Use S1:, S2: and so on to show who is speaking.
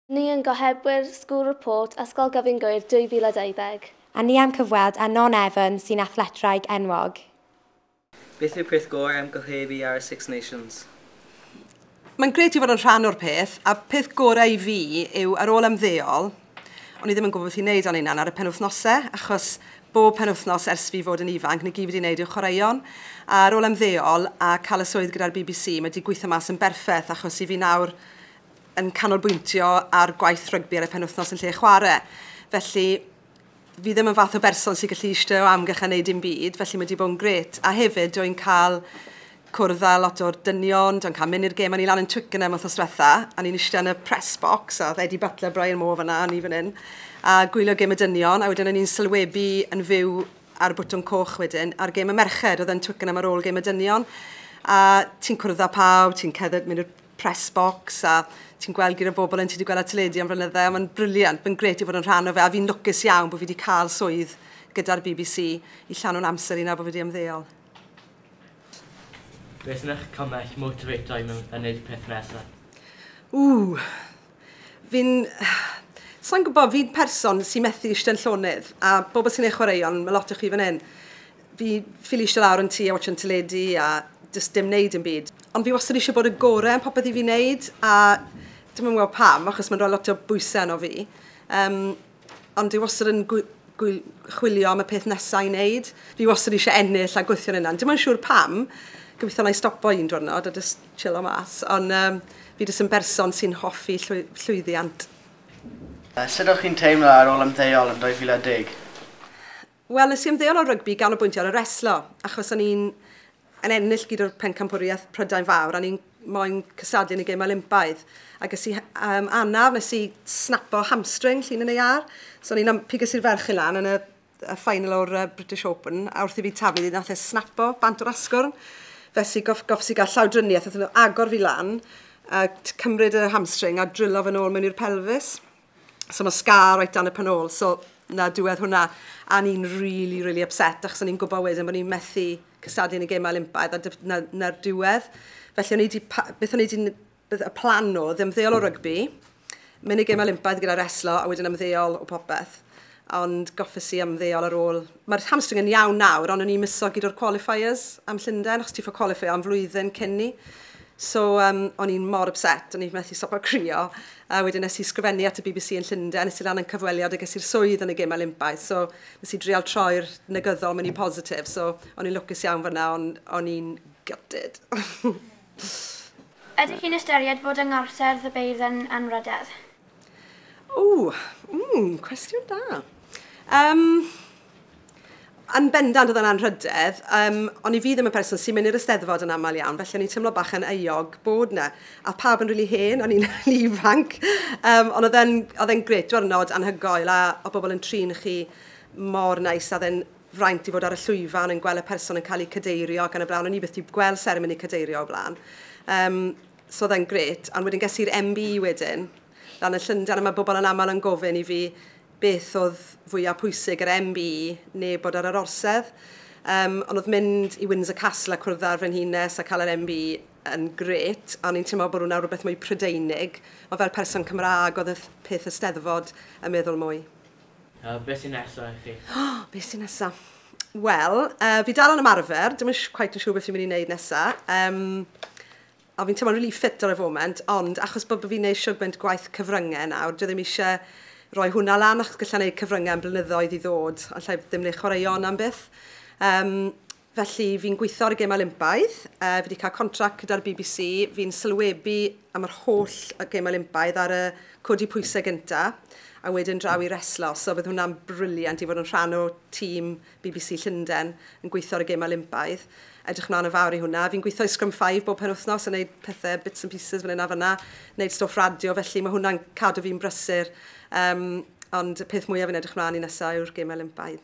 S1: Ni yn gohebwyr School Report Ysgol Gyfun Gŵyr 2020.
S2: A ni am cyfweld a non-Evan sy'n athletraig enwog.
S3: Beth yw peth gorau am gohebu ar y Six Nations?
S4: Mae'n gret i fod yn rhan o'r peth, a peth gorau i fi yw ar ôl ymddeol, ond i ddim yn gwybod beth i'n neud o'n unan ar y penwythnosau, achos bob penwythnos ers fi fod yn ifanc, ni gyd wedi wneud i'w chwaraeon. A ar ôl ymddeol a cael y swydd gyda'r BBC, mae wedi gweithio mas yn berffaith, achos i fi nawr yn canolbwyntio ar gwaith rygbi ar y penwythnos yn lle chwarae. Felly, fi ddim yn fath o berson sy'n gallu eistedd o amgylch a wneud dim byd, felly mae wedi bod yn gret. A hefyd, dwi'n cael cwrdd â lot o'r dynion, dwi'n cael mynd i'r gêm, a ni lan yn Twickenham wrthnos diwetha, a ni'n eistedd yn y press box, a Eddie Butler, Brian Moore fyna, a ni fan hyn, a gwylio gêm y dynion, a wedyn ni'n sylwebu yn fyw ar bwtwm coch wedyn, ar gêm y merched, oedd yn Twickenham ar ôl gêm y dynion, a ti'n cwrdd â pawb, ti'n cerdded mynd i'r press box, a ti'n gweld gyda bobl yn ti wedi gweld ar teledu am flynyddau, a mae'n briliant, mae'n gret i fod yn rhan o fe, a fi'n lwcus iawn bod fi wedi cael swydd gyda'r BBC i llan o'n amser i na bod fi wedi ymddeol.
S5: Beth yn eich cymell motivato i wneud y peth nesaf?
S4: Sa'n gwybod, fi'n person sy'n methu eistedd yn llonydd, a bobl sy'n ei chwaraeon, mae lot o chi fan hyn. Fi ffili eistedd lawr yn tŷ a watch yn teledu a just dim wneud yn byd. Ond fi wastad eisiau bod y gorau yn popeth i fi wneud, a dim yn gweld pam, achos mae'n rhoi lot o bwysau yno fi. Ond fi wastad yn chwilio am y peth nesaf i wneud. Fi wastad eisiau ennill a gweithio yn yna. Dim yn siŵr pam, gobeithio na i stopo un diwrnod a just chillo mas. Ond fi jyst yn berson sy'n hoffi llwyddiant.
S6: Sut o'ch chi'n teimlo ar ôl ymddeol yn 2010?
S4: Wel, nes i ymddeol o rygbi gan o bwyntio ar y reslo, achos o'n i'n ennill gyda'r pencampwriaeth Prydain Fawr, a ni'n moyn cystadlu yn y gêm Olympaidd. Ac ys i anaf, nes i snapo hamstring llun yn ei ar. So ni'n pigus i'r ferch i lan yn y final o'r British Open, a wrth i fi taflu, nath e snapo bant o'r asgwrn. Felly goffs i gael llawdriniaeth, oedd nhw agor fi lan, a cymryd y hamstring a drillo fy nôl mewn i'r pelfis. So mae scar right dan y panôl, so na diwedd hwnna. A ni'n really upset, achos o'n i'n gwybod wedyn bod ni'n methu cystadlu yn y gêm Olympaidd na'r diwedd. Felly beth o'n i wedi y plan o, ymddeol o rygbi, mynd i gêm Olympaidd gyda reslo, a wedyn ymddeol o popeth. Ond goffes i ymddeol ar ôl. Mae'r hamstring yn iawn nawr, ond o'n i'n miso gyda'r qualifiers am Llundain, achos ti ffo qualifio am flwyddyn cyn ni. So o'n i'n mor upset, o'n i'n methu stopo crio. A wedyn nes i sgrifennu at y BBC yn Llundain, nes i lan yn Cyfweliad a ges i'r swydd yn y gêm Olympaidd. So nes i drial troi'r negyddol mewn i positif. So o'n i'n lwcus iawn fyna, ond o'n i'n gutted.
S7: Ydych chi'n ystyried fod yng ngorsedd y beirdd yn anrhydedd?
S4: Cwestiwn da. Yn bendant oedd yn anrhydedd, ond i fi ddim yn person sy'n mynd i'r Eisteddfod yn aml iawn, felly o'n i'n teimlo bach yn euog bod yna. A pawb yn rili hen, o'n i'n ifanc, ond oedd e'n gret diwrnod anhygoel, a o bobl yn trin chi mor neis, a oedd fraint i fod ar y llwyfan yn gweld y person yn cael ei cadeirio ac yn y blaen, o'n i beth i gweld seremoni cadeirio o blaen. So oedd e'n gret, ond wedyn ges i'r MB wedyn, lan y Llundain, a mae bobl yn aml yn gofyn i fi beth oedd fwyaf pwysig yr MB neu bod ar yr orsedd. Ond oedd mynd i Windsor Castle a cwrdd ar frenhines a cael yr MB yn gret, a ni'n teimlo bod hwnna'n rhywbeth mwy Prydeinig, ond fel person Cymraeg oedd y peth Eisteddfod yn meddwl mwy.
S5: Beth sy'n nesaf i chi?
S4: Beth sy'n nesaf? Wel, fi dal yn ymarfer, dim yn quite yn siŵr beth fi'n mynd i wneud nesaf. A fi'n teimlo'n really fit ar y foment, ond achos bod fi'n gwneud siwgment gwaith cyfryngau nawr, dwi ddim eisiau rhoi hwnna lan, achos gallai wneud cyfryngau yn blynyddoedd i ddod, ond lle ddim wneud chwaraeon am byth. Felly fi'n gweithio ar y gêm Olympaidd, fi wedi cael contract gyda'r BBC, fi'n sylwebu am yr holl gêm Olympaidd ar y codi pwysau gyntaf, a wedyn draw i reslo, so bydd hwnna'n briliant i fod yn rhan o tîm BBC Llundain yn gweithio ar y gêm Olympaidd. Edrych mlaen y fawr i hwnna. Fi'n gweithio i Scrum 5 bob penwythnos yn gwneud pethau, bits and pieces fan yna fyna, wneud stwff radio, felly mae hwnna'n cadw fi'n brysur. Ond y peth mwyaf fi'n edrych mlaen i nesaf yw'r gêm Olympaidd.